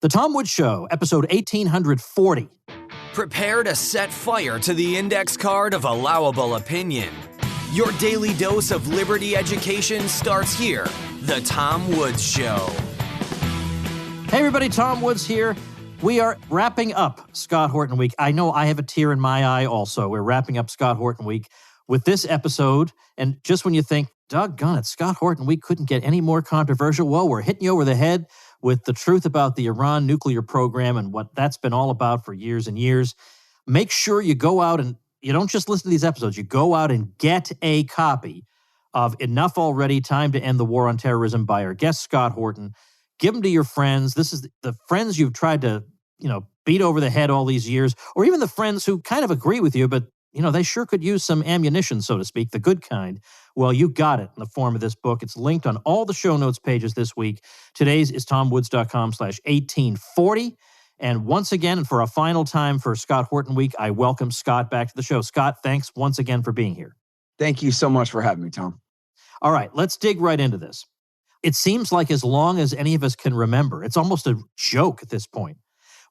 The Tom Woods Show, episode 1840. Prepare to set fire to the index card of allowable opinion. Your daily dose of liberty education starts here. The Tom Woods Show. Hey everybody, Tom Woods here. We are wrapping up Scott Horton Week. I know I have a tear in my eye also. We're wrapping up Scott Horton Week with this episode. And just when you think, doggone it, Scott Horton Week couldn't get any more controversial, well, we're hitting you over the head with the truth about the Iran nuclear program and what that's been all about for years and years. Make sure you go out and you don't just listen to these episodes. You go out and get a copy of Enough Already, Time to End the War on Terrorism by our guest, Scott Horton. Give them to your friends. This is the friends you've tried to, beat over the head all these years, or even the friends who kind of agree with you, but, they sure could use some ammunition, so to speak, the good kind. Well, you got it in the form of this book. It's linked on all the show notes pages this week. Today's is tomwoods.com/1840. And once again, and for a final time for Scott Horton Week, I welcome Scott back to the show. Scott, thanks once again for being here. Thank you so much for having me, Tom. All right, let's dig right into this. It seems like as long as any of us can remember, it's almost a joke at this point.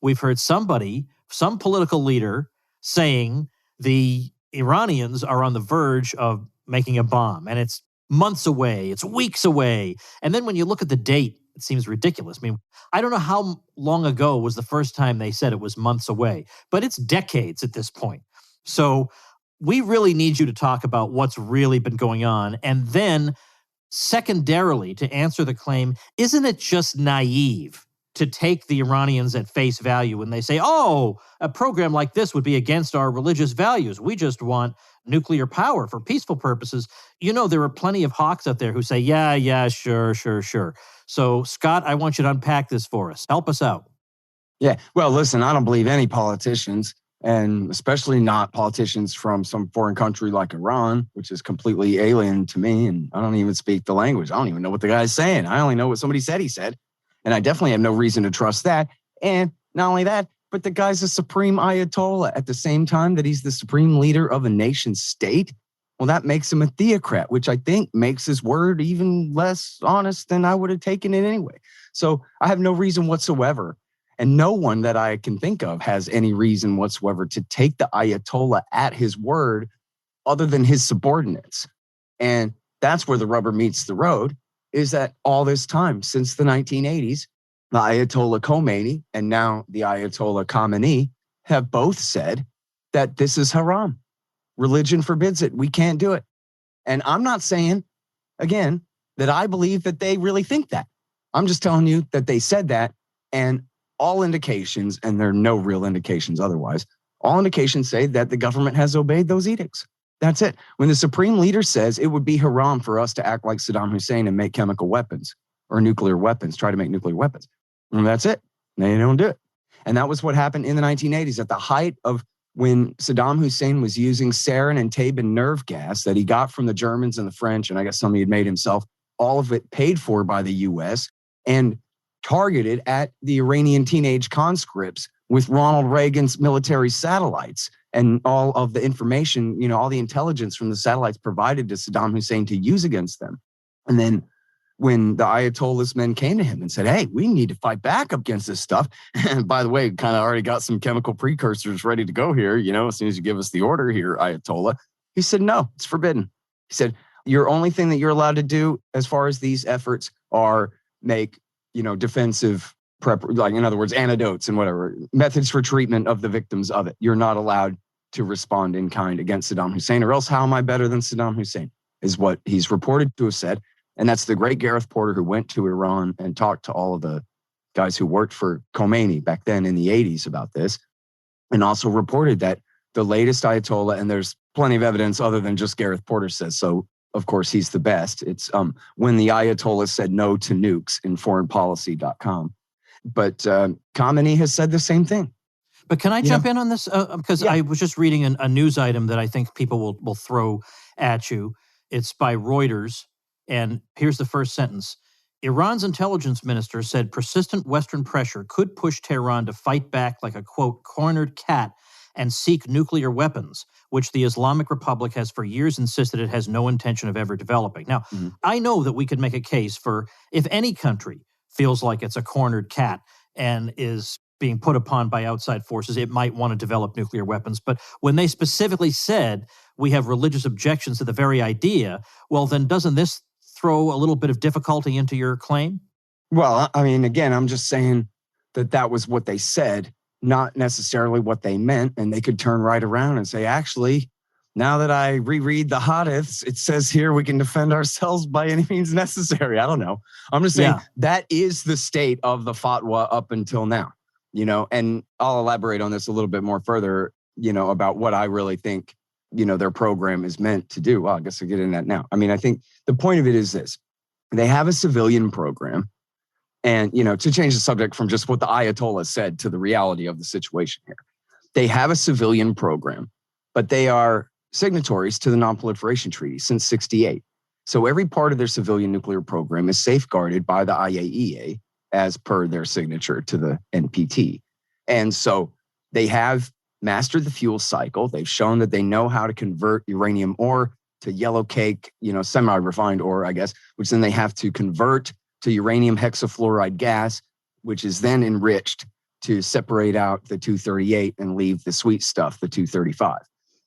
We've heard some political leader saying the Iranians are on the verge of making a bomb, and it's months away, it's weeks away. And then when you look at the date, it seems ridiculous. I mean, I don't know how long ago was the first time they said it was months away, but it's decades at this point. So we really need you to talk about what's really been going on. And then secondarily, to answer the claim, isn't it just naive to take the Iranians at face value when they say, oh, a program like this would be against our religious values. We just want nuclear power for peaceful purposes. There are plenty of hawks out there who say, yeah, sure. So, Scott, I want you to unpack this for us. Help us out. Yeah, well, listen, I don't believe any politicians, and especially not politicians from some foreign country like Iran, which is completely alien to me, and I don't even speak the language. I don't even know what the guy's saying. I only know what somebody said he said, and I definitely have no reason to trust that. And not only that, but the guy's a supreme Ayatollah at the same time that he's the supreme leader of a nation state. Well, that makes him a theocrat, which I think makes his word even less honest than I would have taken it anyway. So I have no reason whatsoever, and no one that I can think of has any reason whatsoever to take the Ayatollah at his word other than his subordinates. And that's where the rubber meets the road, is that all this time, since the 1980s, the Ayatollah Khomeini and now the Ayatollah Khamenei have both said that this is haram. Religion forbids it. We can't do it. And I'm not saying, again, that I believe that they really think that. I'm just telling you that they said that, and all indications, and there are no real indications otherwise, all indications say that the government has obeyed those edicts. That's it. When the supreme leader says it would be haram for us to act like Saddam Hussein and make chemical weapons or nuclear weapons, try to make nuclear weapons, and that's it. They don't do it. And that was what happened in the 1980s at the height of when Saddam Hussein was using sarin and Tabun nerve gas that he got from the Germans and the French, and I guess some he had made himself, all of it paid for by the U.S., and targeted at the Iranian teenage conscripts with Ronald Reagan's military satellites and all of the information, all the intelligence from the satellites provided to Saddam Hussein to use against them. And then when the Ayatollah's men came to him and said, hey, we need to fight back against this stuff. And by the way, kind of already got some chemical precursors ready to go here, as soon as you give us the order here, Ayatollah. He said, no, it's forbidden. He said, your only thing that you're allowed to do as far as these efforts are make, defensive like in other words, antidotes and whatever, methods for treatment of the victims of it. You're not allowed to respond in kind against Saddam Hussein, or else how am I better than Saddam Hussein, is what he's reported to have said. And that's the great Gareth Porter, who went to Iran and talked to all of the guys who worked for Khomeini back then in the 80s about this, and also reported that the latest Ayatollah, and there's plenty of evidence other than just Gareth Porter says so, of course, he's the best. It's when the Ayatollah said no to nukes in foreignpolicy.com. But Khamenei has said the same thing. But can I jump in on this? Because I was just reading a news item that I think people will throw at you. It's by Reuters. And here's the first sentence. Iran's intelligence minister said persistent Western pressure could push Tehran to fight back like a, quote, cornered cat and seek nuclear weapons, which the Islamic Republic has for years insisted it has no intention of ever developing. Now, I know that we could make a case for if any country feels like it's a cornered cat and is being put upon by outside forces, it might want to develop nuclear weapons. But when they specifically said we have religious objections to the very idea, well, then doesn't this throw a little bit of difficulty into your claim? Well, I mean, again, I'm just saying that was what they said, not necessarily what they meant. And they could turn right around and say, actually, now that I reread the hadiths, it says here we can defend ourselves by any means necessary. I don't know. I'm just saying that is the state of the fatwa up until now, and I'll elaborate on this a little bit more further, about what I really think, their program is meant to do. Well, I guess I'll get into that now. I mean, I think the point of it is this. They have a civilian program. And, to change the subject from just what the Ayatollah said to the reality of the situation here, they have a civilian program, but they are signatories to the Non-Proliferation Treaty since '68. So every part of their civilian nuclear program is safeguarded by the IAEA as per their signature to the NPT. And so they have mastered the fuel cycle. They've shown that they know how to convert uranium ore to yellow cake, semi-refined ore, I guess, which then they have to convert to uranium hexafluoride gas, which is then enriched to separate out the 238 and leave the sweet stuff, the 235,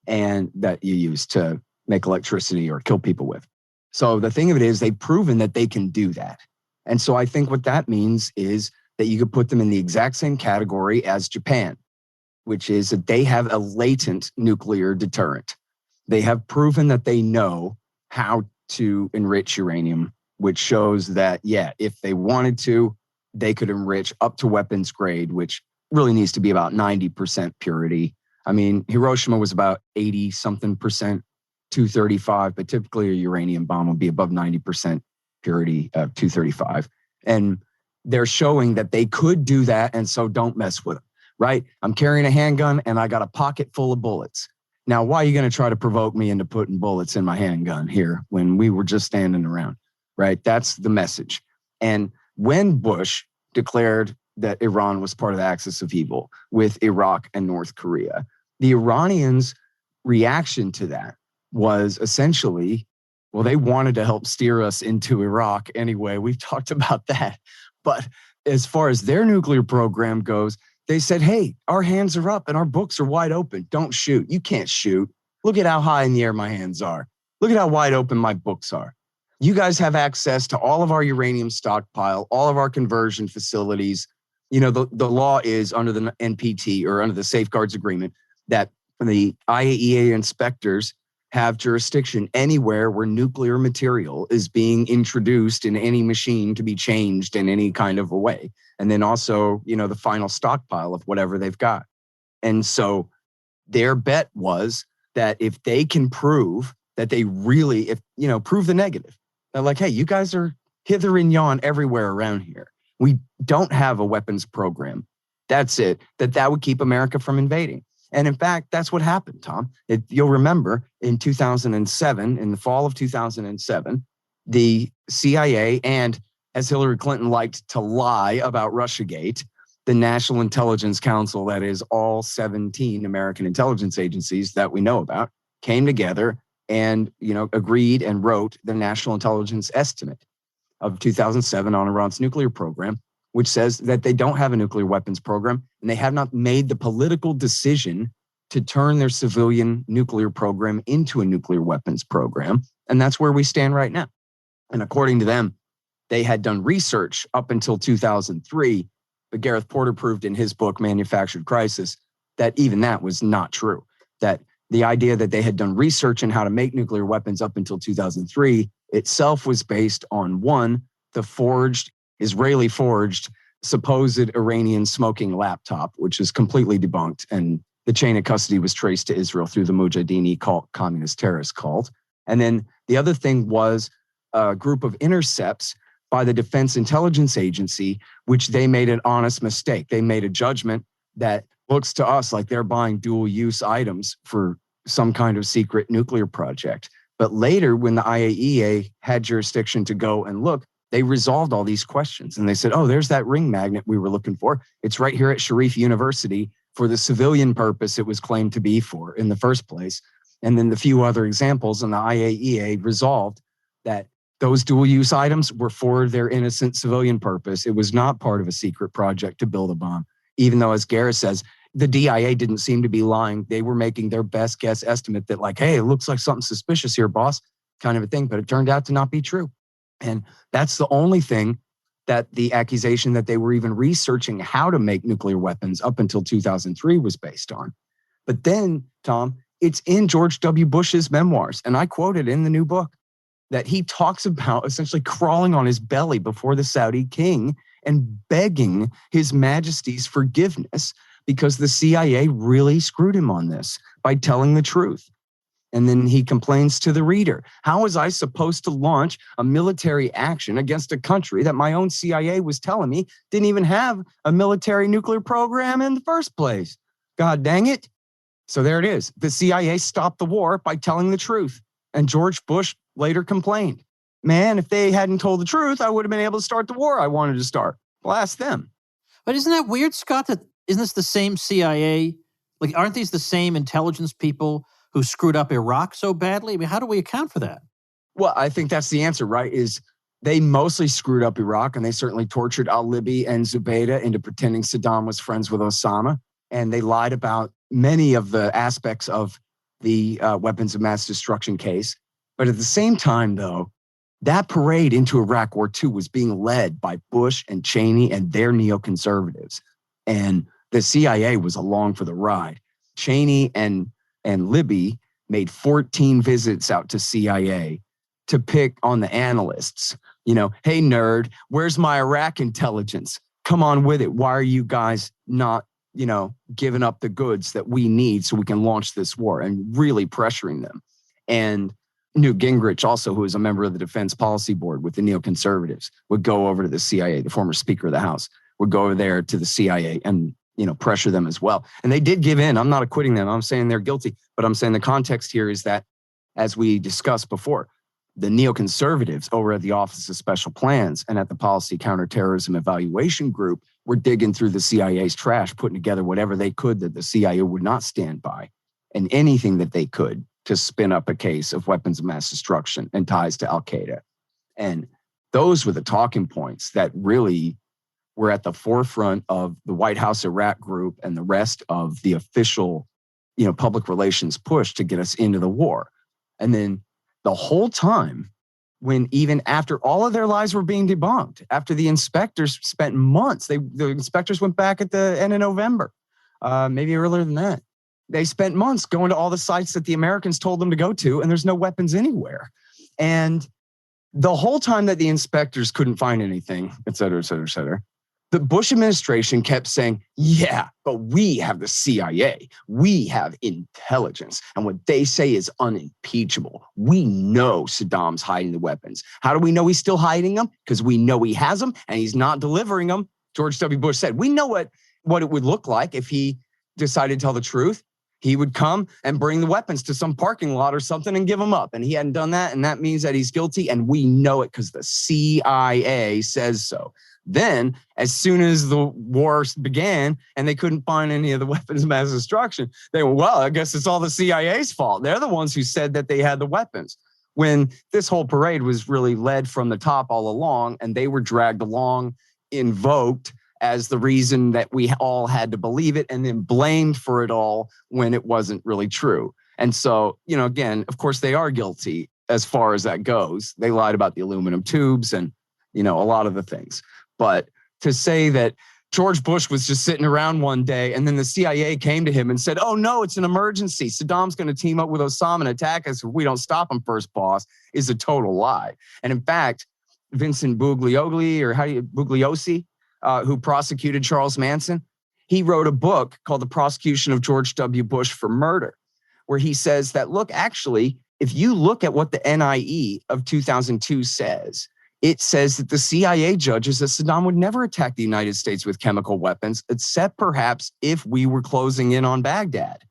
and that you use to make electricity or kill people with. So the thing of it is they've proven that they can do that. And so I think what that means is that you could put them in the exact same category as Japan, which is that they have a latent nuclear deterrent. They have proven that they know how to enrich uranium, which shows that, if they wanted to, they could enrich up to weapons grade, which really needs to be about 90% purity. I mean, Hiroshima was about 80-something percent, 235, but typically a uranium bomb would be above 90% purity of 235. And they're showing that they could do that, and so don't mess with them, right? I'm carrying a handgun, and I got a pocket full of bullets. Now, why are you going to try to provoke me into putting bullets in my handgun here when we were just standing around? Right? That's the message. And when Bush declared that Iran was part of the axis of evil with Iraq and North Korea, the Iranians' reaction to that was essentially, well, they wanted to help steer us into Iraq anyway. We've talked about that. But as far as their nuclear program goes, they said, hey, our hands are up and our books are wide open. Don't shoot. You can't shoot. Look at how high in the air my hands are. Look at how wide open my books are. You guys have access to all of our uranium stockpile, all of our conversion facilities. The law is under the NPT or under the Safeguards Agreement that the IAEA inspectors have jurisdiction anywhere where nuclear material is being introduced in any machine to be changed in any kind of a way. And then also, the final stockpile of whatever they've got. And so their bet was that if they can prove that they really, prove the negative, they're like, hey, you guys are hither and yon everywhere around here. We don't have a weapons program. That's it. That would keep America from invading. And in fact, that's what happened, Tom. You'll remember in 2007, in the fall of 2007, the CIA and, as Hillary Clinton liked to lie about Russiagate, the National Intelligence Council, that is all 17 American intelligence agencies that we know about, came together and, agreed and wrote the National Intelligence Estimate of 2007 on Iran's nuclear program, which says that they don't have a nuclear weapons program and they have not made the political decision to turn their civilian nuclear program into a nuclear weapons program. And that's where we stand right now. And according to them, they had done research up until 2003, but Gareth Porter proved in his book, Manufactured Crisis, that even that was not true. That the idea that they had done research in how to make nuclear weapons up until 2003 itself was based on, one, the Israeli forged, supposed Iranian smoking laptop, which is completely debunked. And the chain of custody was traced to Israel through the Mujahideen cult, communist terrorist cult. And then the other thing was a group of intercepts by the Defense Intelligence Agency, which they made an honest mistake. They made a judgment that looks to us like they're buying dual use items for some kind of secret nuclear project. But later, when the IAEA had jurisdiction to go and look, they resolved all these questions. And they said, oh, there's that ring magnet we were looking for. It's right here at Sharif University for the civilian purpose it was claimed to be for in the first place. And then the few other examples, and the IAEA resolved that Those dual-use items were for their innocent civilian purpose. It was not part of a secret project to build a bomb, even though, as Gareth says, the DIA didn't seem to be lying. They were making their best guess estimate that like, hey, it looks like something suspicious here, boss, kind of a thing. But it turned out to not be true. And that's the only thing that the accusation that they were even researching how to make nuclear weapons up until 2003 was based on. But then, Tom, it's in George W. Bush's memoirs, and I quoted in the new book that he talks about essentially crawling on his belly before the Saudi king and begging His Majesty's forgiveness because the CIA really screwed him on this by telling the truth. And then he complains to the reader, how was I supposed to launch a military action against a country that my own CIA was telling me didn't even have a military nuclear program in the first place? God dang it. So there it is. The CIA stopped the war by telling the truth. And George Bush later complained, man, if they hadn't told the truth, I would have been able to start the war I wanted to start. Well, ask them. But isn't that weird, Scott, that isn't this the same CIA? Like, aren't these the same intelligence people who screwed up Iraq so badly? I mean, how do we account for that? Well, I think that's the answer, right? Is they mostly screwed up Iraq, and they certainly tortured al-Libi and Zubaydah into pretending Saddam was friends with Osama. And they lied about many of the aspects of the weapons of mass destruction case. But at the same time, though, that parade into Iraq War II was being led by Bush and Cheney and their neoconservatives. And the CIA was along for the ride. Cheney and Libby made 14 visits out to CIA to pick on the analysts. You know, hey, nerd, where's my Iraq intelligence? Come on with it. Why are you guys not, giving up the goods that we need so we can launch this war, and really pressuring them? And Newt Gingrich, also, who is a member of the Defense Policy Board with the neoconservatives, would go over to the CIA, the former Speaker of the House, would go over there to the CIA and pressure them as well. And they did give in. I'm not acquitting them. I'm saying they're guilty. But I'm saying the context here is that, as we discussed before, the neoconservatives over at the Office of Special Plans and at the Policy Counterterrorism Evaluation Group were digging through the CIA's trash, putting together whatever they could that the CIA would not stand by, and anything that they could to spin up a case of weapons of mass destruction and ties to Al-Qaeda. And those were the talking points that really were at the forefront of the White House Iraq group and the rest of the official, public relations push to get us into the war. And then the whole time, when even after all of their lies were being debunked, after the inspectors spent months, the inspectors went back at the end of November, maybe earlier than that. They spent months going to all the sites that the Americans told them to go to, and there's no weapons anywhere. And the whole time that the inspectors couldn't find anything, et cetera, et cetera, et cetera, the Bush administration kept saying, yeah, but we have the CIA. We have intelligence. And what they say is unimpeachable. We know Saddam's hiding the weapons. How do we know he's still hiding them? Because we know he has them and he's not delivering them. George W. Bush said, we know what it would look like if he decided to tell the truth. He would come and bring the weapons to some parking lot or something and give them up. And he hadn't done that. And that means that he's guilty. And we know it because the CIA says so. Then, as soon as the war began and they couldn't find any of the weapons of mass destruction, they were, well, I guess it's all the CIA's fault. They're the ones who said that they had the weapons. When this whole parade was really led from the top all along, and they were dragged along, invoked as the reason that we all had to believe it, and then blamed for it all when it wasn't really true. And so, again, of course, they are guilty as far as that goes. They lied about the aluminum tubes and, a lot of the things. But to say that George Bush was just sitting around one day and then the CIA came to him and said, oh, no, it's an emergency. Saddam's going to team up with Osama and attack us if we don't stop him first, boss, is a total lie. And in fact, Vincent Bugliosi, who prosecuted Charles Manson, he wrote a book called The Prosecution of George W. Bush for Murder, where he says that, look, actually, if you look at what the NIE of 2002 says, it says that the CIA judges that Saddam would never attack the United States with chemical weapons, except perhaps if we were closing in on Baghdad.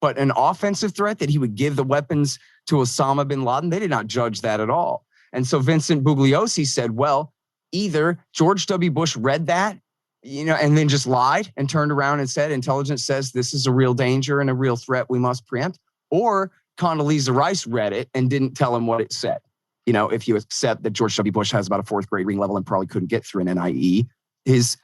But an offensive threat that he would give the weapons to Osama bin Laden, they did not judge that at all. And so Vincent Bugliosi said, well, either George W. Bush read that, and then just lied and turned around and said, intelligence says this is a real danger and a real threat we must preempt, or Condoleezza Rice read it and didn't tell him what it said. if you accept that George W. Bush has about a fourth grade reading level and probably couldn't get through an NIE, his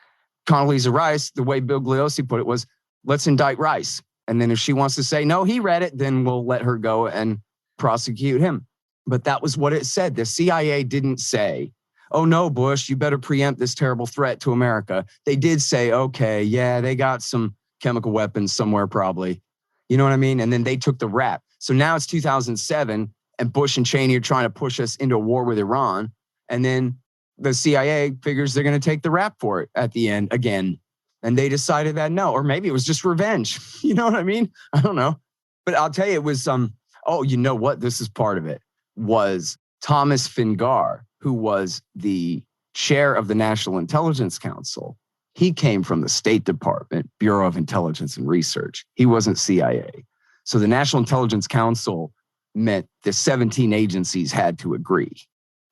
Condoleezza Rice, the way Bill Gliosi put it was, let's indict Rice. And then if she wants to say, no, he read it, then we'll let her go and prosecute him. But that was what it said. The CIA didn't say, oh, no, Bush, you better preempt this terrible threat to America. They did say, okay, yeah, they got some chemical weapons somewhere probably. You know what I mean? And then they took the rap. So now it's 2007 and Bush and Cheney are trying to push us into a war with Iran. And then the CIA figures they're going to take the rap for it at the end again. And they decided that no, or maybe it was just revenge. You know what I mean? I don't know. But I'll tell you, it was, oh, you know what? This is part of it, was Thomas Fingar, who was the chair of the National Intelligence Council. He came from the State Department, Bureau of Intelligence and Research. He wasn't CIA. So the National Intelligence Council meant the 17 agencies had to agree.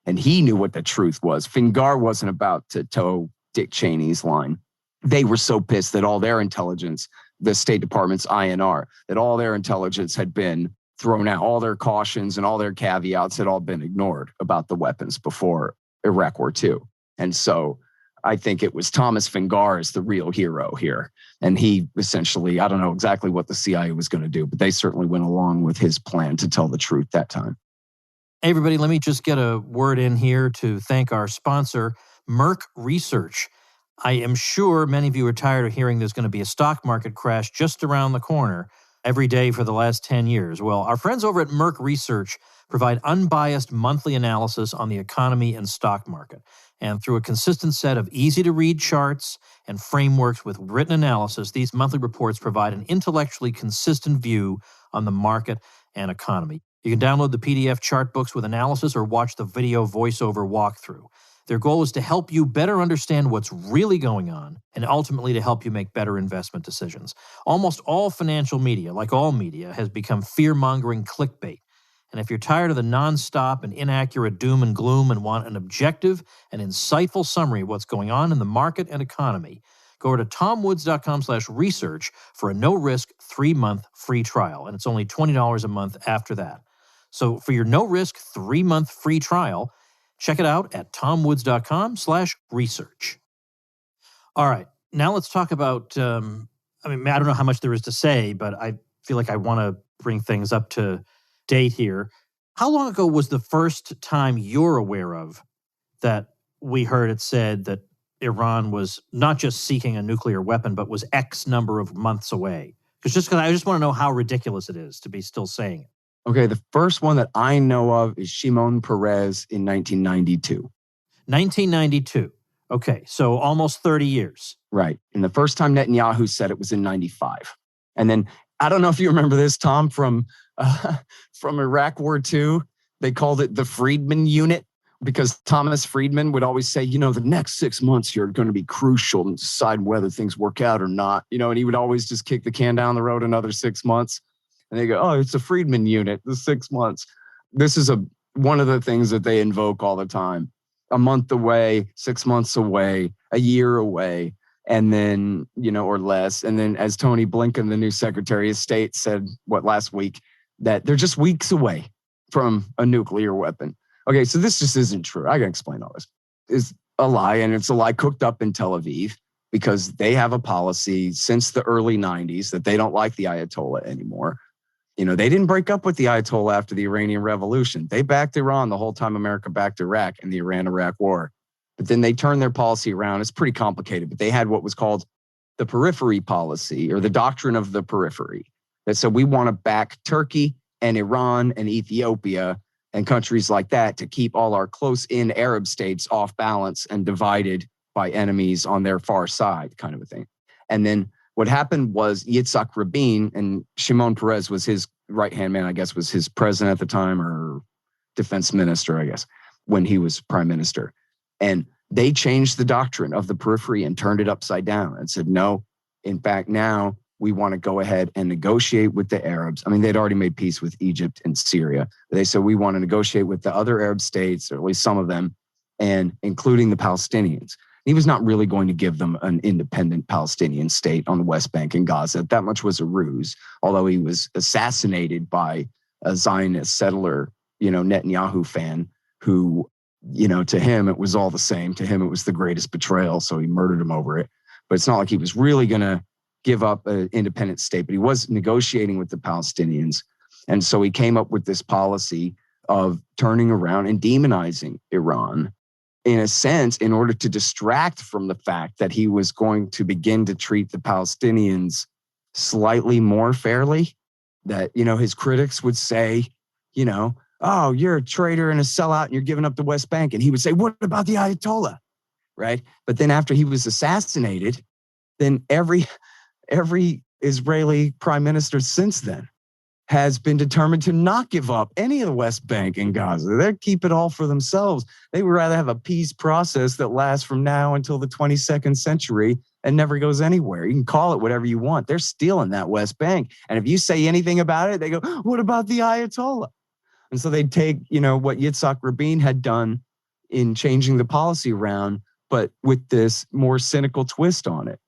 And he knew what the truth was. Fingar wasn't about to toe Dick Cheney's line. They were so pissed that all their intelligence, the State Department's INR, that all their intelligence had been thrown out. All their cautions and all their caveats had all been ignored about the weapons before Iraq War II. And so I think it was Thomas Fingar is the real hero here. And he essentially, I don't know exactly what the CIA was going to do, but they certainly went along with his plan to tell the truth that time. Hey, everybody, let me just get a word in here to thank our sponsor, Merck Research. I am sure many of you are tired of hearing there's going to be a stock market crash just around the corner every day for the last 10 years. Well, our friends over at Merck Research provide unbiased monthly analysis on the economy and stock market. And through a consistent set of easy-to-read charts and frameworks with written analysis, these monthly reports provide an intellectually consistent view on the market and economy. You can download the PDF chart books with analysis or watch the video voiceover walkthrough. Their goal is to help you better understand what's really going on and ultimately to help you make better investment decisions. Almost all financial media, like all media, has become fear-mongering clickbait. And if you're tired of the nonstop and inaccurate doom and gloom and want an objective and insightful summary of what's going on in the market and economy, go over to tomwoods.com/research for a no-risk 3-month free trial. And it's only $20 a month after that. So for your no-risk 3-month free trial, check it out at tomwoods.com/research. All right, now let's talk about, I don't know how much there is to say, but I feel like I want to bring things up to date here. How long ago was the first time you're aware of that we heard it said that Iran was not just seeking a nuclear weapon, but was X number of months away? Because I just want to know how ridiculous it is to be still saying it. Okay, the first one that I know of is Shimon Peres in 1992. 1992. Okay, so almost 30 years. Right. And the first time Netanyahu said it was in 95. And then, I don't know if you remember this, Tom, from Iraq War II. They called it the Friedman Unit because Thomas Friedman would always say, the next 6 months here are going to be crucial and decide whether things work out or not. And he would always just kick the can down the road another 6 months. And they go, oh, it's a Friedman Unit, the 6 months. This is one of the things that they invoke all the time. A month away, 6 months away, a year away, and then, or less. And then as Tony Blinken, the new Secretary of State, said, last week, that they're just weeks away from a nuclear weapon. Okay, so this just isn't true. I can explain all this. It's a lie, and it's a lie cooked up in Tel Aviv because they have a policy since the early 90s that they don't like the Ayatollah anymore. They didn't break up with the Ayatollah after the Iranian Revolution. They backed Iran the whole time America backed Iraq in the Iran-Iraq War. But then they turned their policy around. It's pretty complicated, but they had what was called the periphery policy, or the doctrine of the periphery, that said we want to back Turkey and Iran and Ethiopia and countries like that to keep all our close-in Arab states off balance and divided by enemies on their far side, kind of a thing. And then what happened was Yitzhak Rabin, and Shimon Peres was his right-hand man, I guess, was his president at the time, or defense minister, I guess, when he was prime minister. And they changed the doctrine of the periphery and turned it upside down and said, no, in fact, now we want to go ahead and negotiate with the Arabs. I mean, they'd already made peace with Egypt and Syria. They said, we want to negotiate with the other Arab states, or at least some of them, and including the Palestinians. He was not really going to give them an independent Palestinian state on the West Bank and Gaza. That much was a ruse, although he was assassinated by a Zionist settler, Netanyahu fan, who, to him, it was all the same. To him, it was the greatest betrayal. So he murdered him over it. But it's not like he was really going to give up an independent state, but he was negotiating with the Palestinians. And so he came up with this policy of turning around and demonizing Iran, in a sense, in order to distract from the fact that he was going to begin to treat the Palestinians slightly more fairly. That, his critics would say, oh, you're a traitor and a sellout and you're giving up the West Bank. And he would say, what about the Ayatollah? Right. But then after he was assassinated, then every Israeli prime minister since then has been determined to not give up any of the West Bank and Gaza. They keep it all for themselves. They would rather have a peace process that lasts from now until the 22nd century and never goes anywhere. You can call it whatever you want. They're stealing that West Bank. And if you say anything about it, they go, what about the Ayatollah? And so they'd take, what Yitzhak Rabin had done in changing the policy around, but with this more cynical twist on it.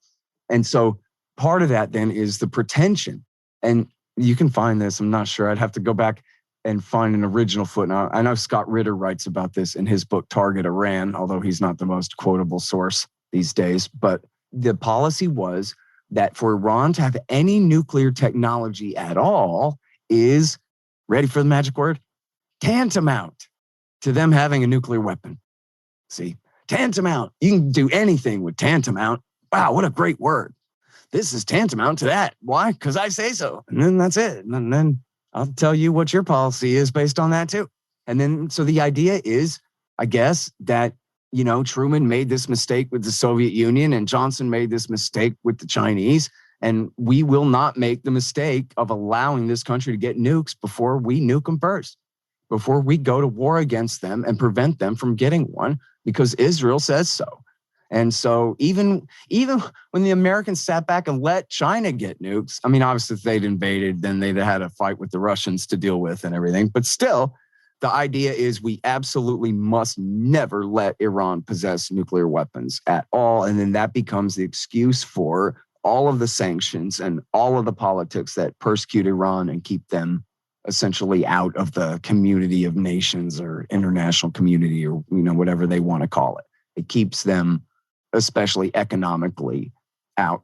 And so part of that then is the pretension. And you can find this, I'm not sure. I'd have to go back and find an original footnote. I know Scott Ritter writes about this in his book, Target Iran, although he's not the most quotable source these days. But the policy was that for Iran to have any nuclear technology at all is, ready for the magic word, tantamount to them having a nuclear weapon. See, tantamount. You can do anything with tantamount. Wow, what a great word. This is tantamount to that. Why? Because I say so. And then that's it. And then I'll tell you what your policy is based on that too. And then, so the idea is, I guess, that, Truman made this mistake with the Soviet Union and Johnson made this mistake with the Chinese. And we will not make the mistake of allowing this country to get nukes before we nuke them first, before we go to war against them and prevent them from getting one, because Israel says so. And so even when the Americans sat back and let China get nukes, I mean, obviously if they'd invaded, then they'd had a fight with the Russians to deal with and everything. But still, the idea is we absolutely must never let Iran possess nuclear weapons at all. And then that becomes the excuse for all of the sanctions and all of the politics that persecute Iran and keep them essentially out of the community of nations or international community or, whatever they want to call it. It keeps them, especially economically, out.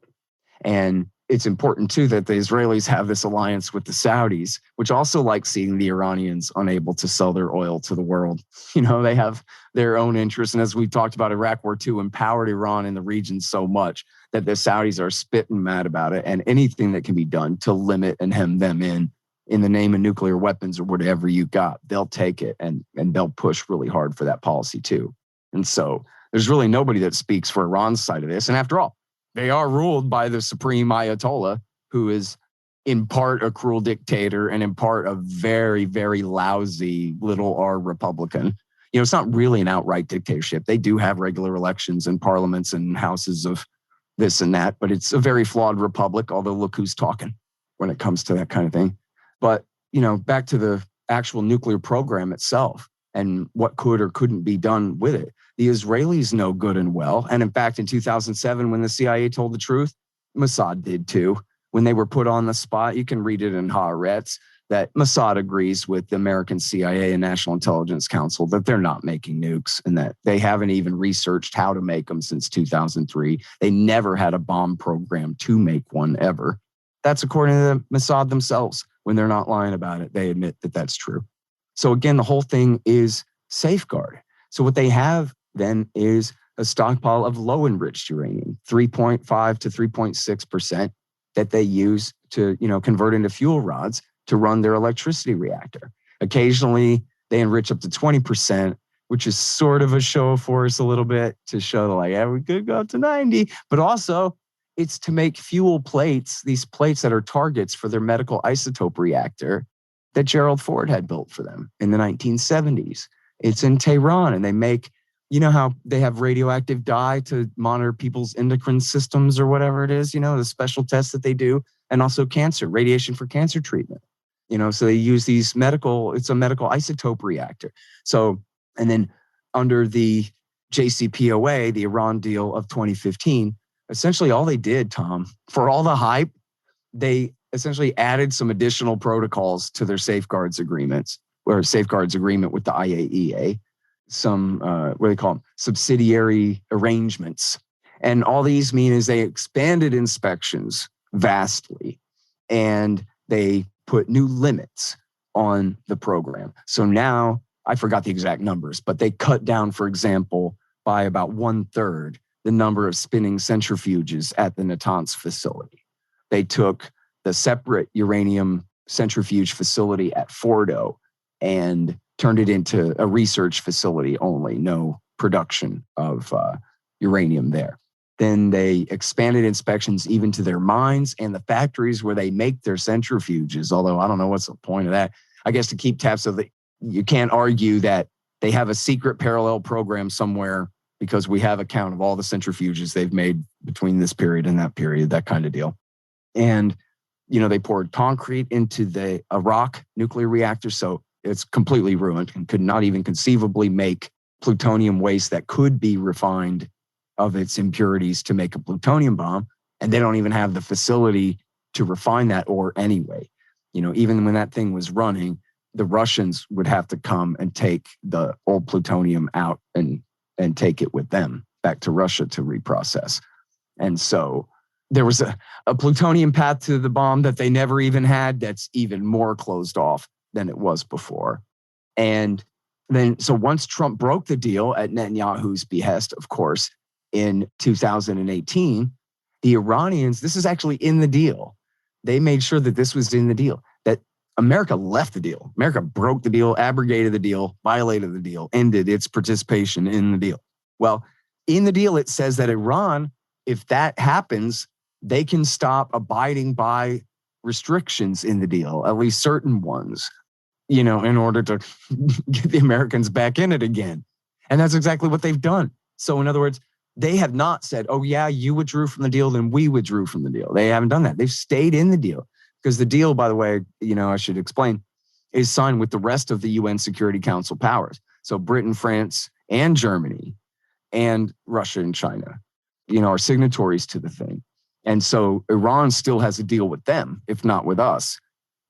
And it's important too that the Israelis have this alliance with the Saudis, which also like seeing the Iranians unable to sell their oil to the world. They have their own interests. And as we talked about, Iraq War II empowered Iran in the region so much that the Saudis are spitting mad about it. And anything that can be done to limit and hem them in the name of nuclear weapons or whatever you got, they'll take it and they'll push really hard for that policy too. And so there's really nobody that speaks for Iran's side of this. And after all, they are ruled by the supreme Ayatollah, who is in part a cruel dictator and in part a very, very lousy little R Republican. It's not really an outright dictatorship. They do have regular elections and parliaments and houses of this and that, but it's a very flawed republic, although look who's talking when it comes to that kind of thing. But, back to the actual nuclear program itself and what could or couldn't be done with it. The Israelis know good and well. And in fact, in 2007, when the CIA told the truth, Mossad did too. When they were put on the spot, you can read it in Haaretz, that Mossad agrees with the American CIA and National Intelligence Council that they're not making nukes and that they haven't even researched how to make them since 2003. They never had a bomb program to make one ever. That's according to the Mossad themselves. When they're not lying about it, they admit that that's true. So again, the whole thing is safeguard. So what they have then is a stockpile of low enriched uranium, 3.5 to 3.6%, that they use to, convert into fuel rods to run their electricity reactor. Occasionally, they enrich up to 20%, which is sort of a show of force a little bit to show we could go up to 90, but also it's to make fuel plates, these plates that are targets for their medical isotope reactor that Gerald Ford had built for them in the 1970s. It's in Tehran, and they make, how they have radioactive dye to monitor people's endocrine systems or whatever it is, the special tests that they do, and also cancer, radiation for cancer treatment. So they use it's a medical isotope reactor. So, and then under the JCPOA, the Iran deal of 2015, essentially all they did, Tom, for all the hype, they essentially added some additional protocols to their safeguards agreements, or safeguards agreement with the IAEA. some what do they call them? Subsidiary arrangements. And all these mean is they expanded inspections vastly, and they put new limits on the program. So now, I forgot the exact numbers, but they cut down, for example, by about 1/3 the number of spinning centrifuges at the Natanz facility. They took the separate uranium centrifuge facility at Fordo and turned it into a research facility only, no production of uranium there. Then they expanded inspections even to their mines and the factories where they make their centrifuges, although I don't know what's the point of that. I guess to keep tabs so that you can't argue that they have a secret parallel program somewhere because we have a count of all the centrifuges they've made between this period and that period, that kind of deal. And, they poured concrete into the Arak nuclear reactor, so it's completely ruined and could not even conceivably make plutonium waste that could be refined of its impurities to make a plutonium bomb. And they don't even have the facility to refine that ore anyway. Even when that thing was running, the Russians would have to come and take the old plutonium out and take it with them back to Russia to reprocess. And so there was a plutonium path to the bomb that they never even had that's even more closed off than it was before. And then, so once Trump broke the deal at Netanyahu's behest, of course, in 2018, the Iranians, this is actually in the deal. They made sure that this was in the deal, that America left the deal. America broke the deal, abrogated the deal, violated the deal, ended its participation in the deal. Well, in the deal, it says that Iran, if that happens, they can stop abiding by restrictions in the deal, at least certain ones, in order to get the Americans back in it again. And that's exactly what they've done. So in other words, they have not said, oh yeah, you withdrew from the deal, then we withdrew from the deal. They haven't done that. They've stayed in the deal because the deal, by the way, I should explain, is signed with the rest of the UN Security Council powers. So Britain, France, and Germany, and Russia and China, are signatories to the thing. And so Iran still has a deal with them, if not with us.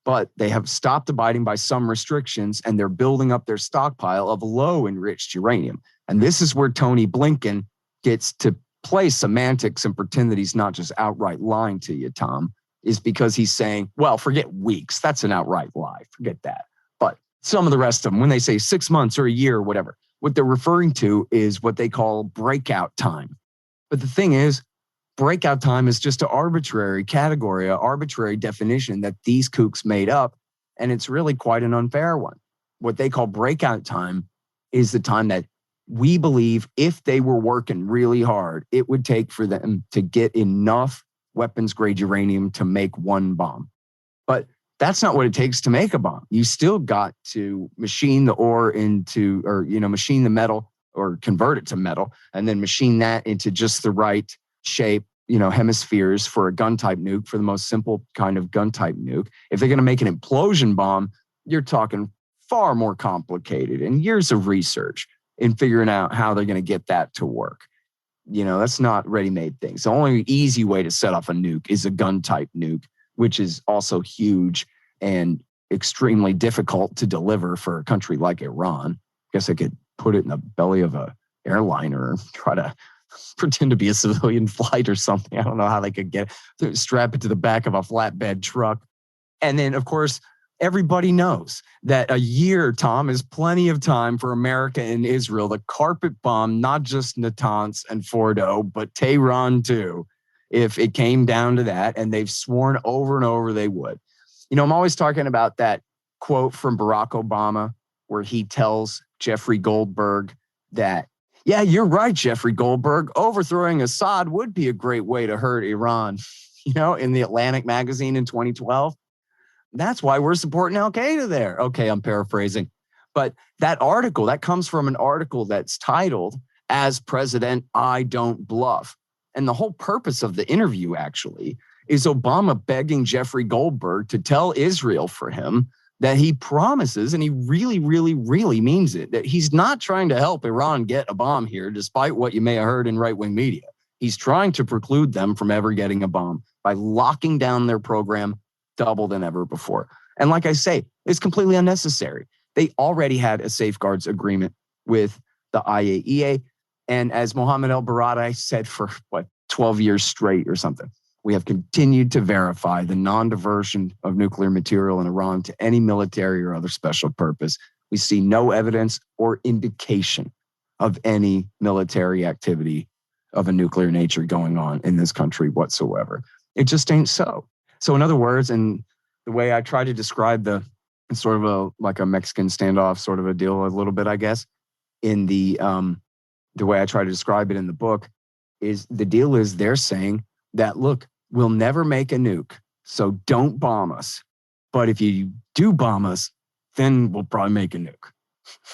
But they have stopped abiding by some restrictions, and they're building up their stockpile of low enriched uranium. And this is where Tony Blinken gets to play semantics and pretend that he's not just outright lying to you, Tom, is because he's saying, well, forget weeks. That's an outright lie. Forget that. But some of the rest of them, when they say 6 months or a year or whatever, what they're referring to is what they call breakout time. But the thing is, breakout time is just an arbitrary category, an arbitrary definition that these kooks made up, and it's really quite an unfair one. What they call breakout time is the time that we believe if they were working really hard, it would take for them to get enough weapons-grade uranium to make one bomb. But that's not what it takes to make a bomb. You still got to machine the ore into, or, machine the metal or convert it to metal, and then machine that into just the right shape, hemispheres for a gun-type nuke, for the most simple kind of gun-type nuke. If they're going to make an implosion bomb, you're talking far more complicated and years of research in figuring out how they're going to get that to work. That's not ready-made things. The only easy way to set off a nuke is a gun-type nuke, which is also huge and extremely difficult to deliver for a country like Iran. I guess I could put it in the belly of a airliner and try to pretend to be a civilian flight or something. I don't know how they could strap it to the back of a flatbed truck. And then, of course, everybody knows that a year, Tom, is plenty of time for America and Israel to carpet bomb not just Natanz and Fordo, but Tehran too, if it came down to that. And they've sworn over and over they would. I'm always talking about that quote from Barack Obama where he tells Jeffrey Goldberg that, yeah, you're right, Jeffrey Goldberg, overthrowing Assad would be a great way to hurt Iran, in the Atlantic magazine in 2012. That's why we're supporting Al-Qaeda there. Okay, I'm paraphrasing. But that article, that comes from an article that's titled, As President, I Don't Bluff. And the whole purpose of the interview, actually, is Obama begging Jeffrey Goldberg to tell Israel for him that he promises, and he really, really, really means it, that he's not trying to help Iran get a bomb here, despite what you may have heard in right-wing media. He's trying to preclude them from ever getting a bomb by locking down their program double than ever before. And like I say, it's completely unnecessary. They already had a safeguards agreement with the IAEA. And as Mohammed El-Baradei said for 12 years straight or something, we have continued to verify the non-diversion of nuclear material in Iran to any military or other special purpose. We see no evidence or indication of any military activity of a nuclear nature going on in this country whatsoever. It just ain't so. So in other words, and the way I try to describe the sort of like a Mexican standoff sort of a deal a little bit, I guess, in the way I try to describe it in the book is the deal is they're saying that, look, we'll never make a nuke, so don't bomb us. But if you do bomb us, then we'll probably make a nuke.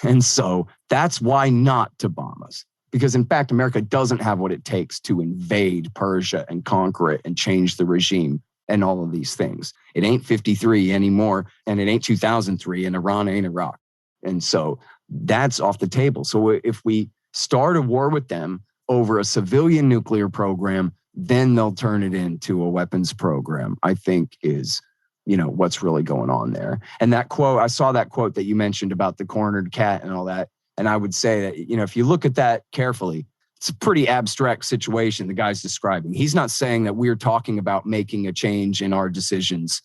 And so that's why not to bomb us. Because in fact, America doesn't have what it takes to invade Persia and conquer it and change the regime and all of these things. It ain't 53 anymore, and it ain't 2003, and Iran ain't Iraq. And so that's off the table. So if we start a war with them over a civilian nuclear program, then they'll turn it into a weapons program, I think is, what's really going on there. And that quote, I saw that quote that you mentioned about the cornered cat and all that. And I would say that, if you look at that carefully, it's a pretty abstract situation the guy's describing. He's not saying that we're talking about making a change in our decisions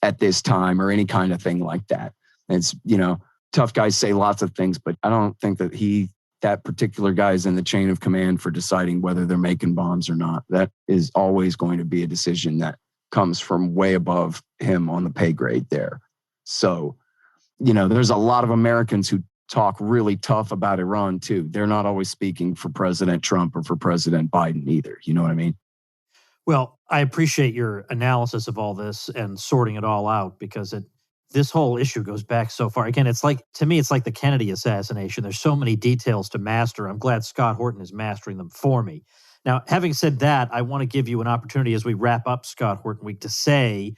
at this time or any kind of thing like that. It's, tough guys say lots of things, but I don't think that that particular guy is in the chain of command for deciding whether they're making bombs or not. That is always going to be a decision that comes from way above him on the pay grade there. So, there's a lot of Americans who talk really tough about Iran too. They're not always speaking for President Trump or for President Biden either. You know what I mean? Well, I appreciate your analysis of all this and sorting it all out, because this whole issue goes back so far. Again, to me, it's like the Kennedy assassination. There's so many details to master. I'm glad Scott Horton is mastering them for me. Now, having said that, I want to give you an opportunity as we wrap up Scott Horton Week to say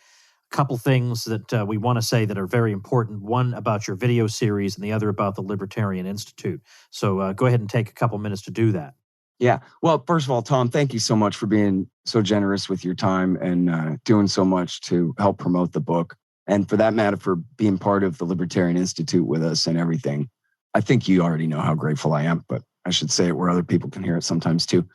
a couple things that we want to say that are very important. One about your video series and the other about the Libertarian Institute. So go ahead and take a couple minutes to do that. Yeah. Well, first of all, Tom, thank you so much for being so generous with your time and doing so much to help promote the book. And for that matter, for being part of the Libertarian Institute with us and everything. I think you already know how grateful I am, but I should say it where other people can hear it sometimes too.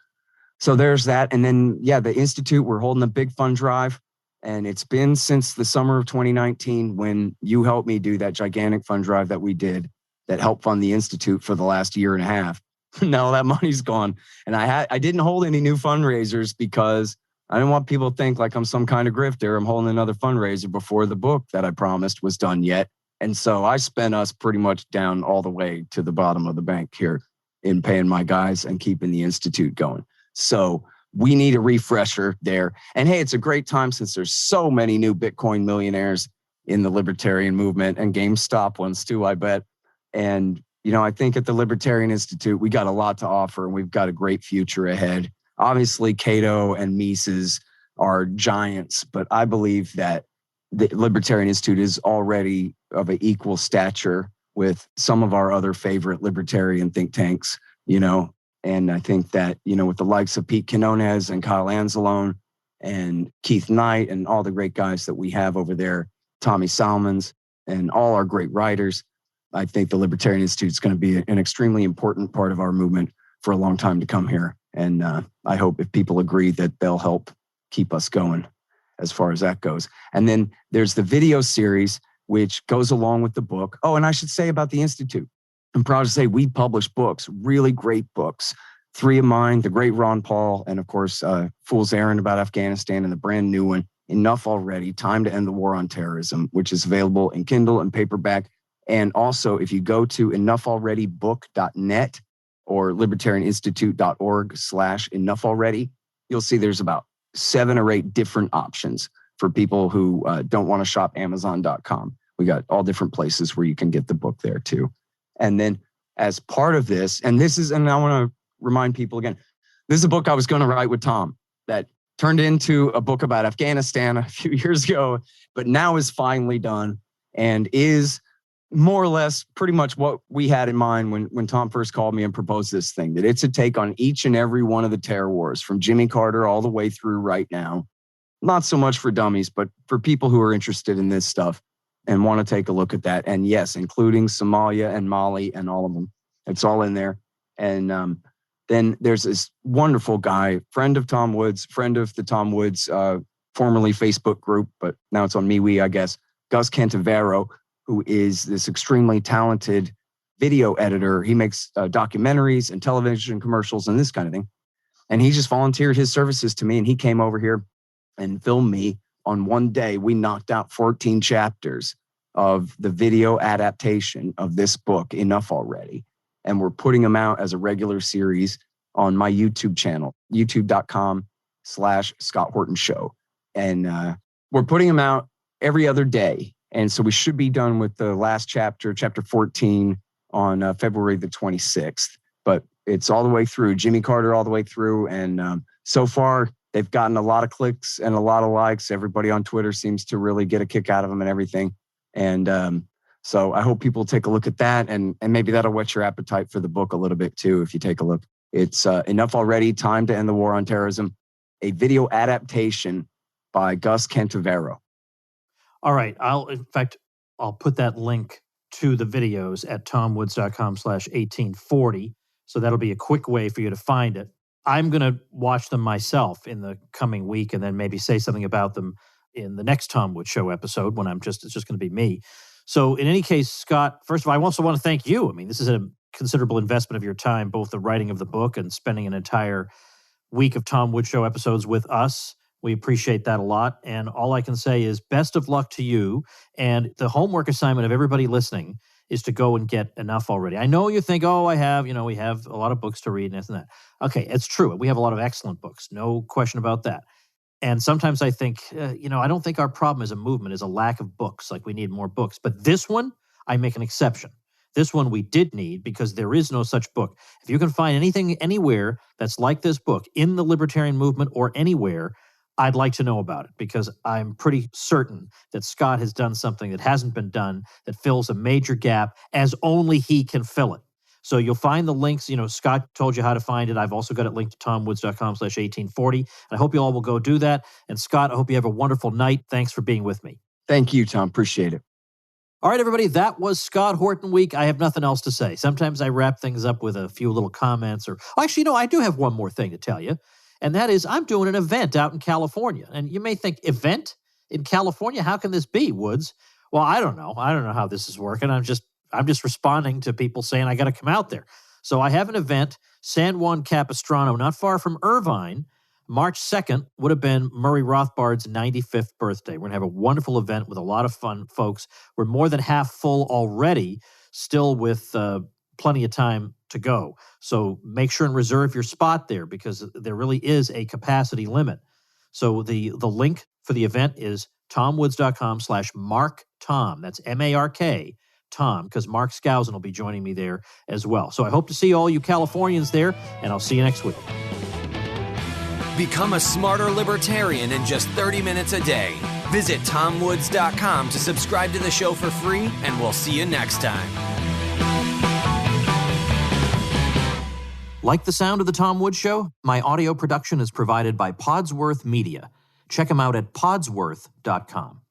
So there's that. And then, the Institute, we're holding a big fund drive. And it's been since the summer of 2019 when you helped me do that gigantic fund drive that we did that helped fund the Institute for the last year and a half. Now that money's gone. And I didn't hold any new fundraisers because I didn't want people to think like I'm some kind of grifter. I'm holding another fundraiser before the book that I promised was done yet. And so I spent us pretty much down all the way to the bottom of the bank here in paying my guys and keeping the Institute going. So we need a refresher there. And hey, it's a great time since there's so many new Bitcoin millionaires in the libertarian movement and GameStop ones too, I bet. And, I think at the Libertarian Institute, we got a lot to offer and we've got a great future ahead. Obviously, Cato and Mises are giants, but I believe that the Libertarian Institute is already of an equal stature with some of our other favorite libertarian think tanks, and I think that, with the likes of Pete Quinones and Kyle Anzalone and Keith Knight and all the great guys that we have over there, Tommy Salmons and all our great writers, I think the Libertarian Institute is going to be an extremely important part of our movement for a long time to come here. And I hope if people agree that they'll help keep us going as far as that goes. And then there's the video series, which goes along with the book. Oh, and I should say about the Institute, I'm proud to say we publish books, really great books. 3 of mine, the great Ron Paul, and of course, Fool's Errand about Afghanistan, and the brand new one, Enough Already, Time to End the War on Terrorism, which is available in Kindle and paperback. And also, if you go to enoughalreadybook.net or libertarianinstitute.org/enoughalready, you'll see there's about 7 or 8 different options for people who don't want to shop Amazon.com. We got all different places where you can get the book there too. And then as part of this, and I want to remind people again, this is a book I was going to write with Tom that turned into a book about Afghanistan a few years ago, but now is finally done and is more or less pretty much what we had in mind when Tom first called me and proposed this thing, that it's a take on each and every one of the terror wars from Jimmy Carter all the way through right now. Not so much for dummies, but for people who are interested in this stuff and want to take a look at that. And yes, including Somalia and Mali and all of them. It's all in there. And then there's this wonderful guy, friend of Tom Woods, friend of the Tom Woods, formerly Facebook group, but now it's on MeWe, I guess, Gus Cantivero, who is this extremely talented video editor. He makes documentaries and television commercials and this kind of thing. And he just volunteered his services to me, and he came over here and filmed me. On one day, we knocked out 14 chapters of the video adaptation of this book, Enough Already. And we're putting them out as a regular series on my YouTube channel, youtube.com/Scott Horton Show. And we're putting them out every other day. And so we should be done with the last chapter, chapter 14, on February the 26th. But it's all the way through, Jimmy Carter all the way through. And so far, they've gotten a lot of clicks and a lot of likes. Everybody on Twitter seems to really get a kick out of them and everything. And so I hope people take a look at that. And maybe that'll whet your appetite for the book a little bit too, if you take a look. It's Enough Already, Time to End the War on Terrorism, a video adaptation by Gus Cantivero. All right. I'll put that link to the videos at tomwoods.com/1840. So that'll be a quick way for you to find it. I'm going to watch them myself in the coming week and then maybe say something about them in the next Tom Woods Show episode when it's just going to be me. So in any case, Scott, first of all, I also want to thank you. I mean, this is a considerable investment of your time, both the writing of the book and spending an entire week of Tom Woods Show episodes with us. We appreciate that a lot. And all I can say is best of luck to you. And the homework assignment of everybody listening is to go and get Enough Already. I know you think, we have a lot of books to read and this and that. Okay, it's true. We have a lot of excellent books. No question about that. And sometimes I think, I don't think our problem as a movement is a lack of books, like we need more books. But this one, I make an exception. This one we did need because there is no such book. If you can find anything anywhere that's like this book in the libertarian movement or anywhere, I'd like to know about it because I'm pretty certain that Scott has done something that hasn't been done that fills a major gap as only he can fill it. So you'll find the links. Scott told you how to find it. I've also got it linked to tomwoods.com/1840. And I hope you all will go do that. And Scott, I hope you have a wonderful night. Thanks for being with me. Thank you, Tom. Appreciate it. All right, everybody. That was Scott Horton Week. I have nothing else to say. Sometimes I wrap things up with a few little comments I do have one more thing to tell you. And that is I'm doing an event out in California. And you may think, event in California? How can this be, Woods? Well, I don't know. I don't know how this is working. I'm just responding to people saying I got to come out there. So I have an event, San Juan Capistrano, not far from Irvine. March 2nd would have been Murray Rothbard's 95th birthday. We're going to have a wonderful event with a lot of fun folks. We're more than half full already, still with plenty of time to go. So make sure and reserve your spot there because there really is a capacity limit. So the link for the event is tomwoods.com/MarkTom. That's MARK Tom, because Mark Skousen will be joining me there as well. So I hope to see all you Californians there, and I'll see you next week. Become a smarter libertarian in just 30 minutes a day. Visit tomwoods.com to subscribe to the show for free, and we'll see you next time. Like the sound of The Tom Woods Show? My audio production is provided by Podsworth Media. Check them out at podsworth.com.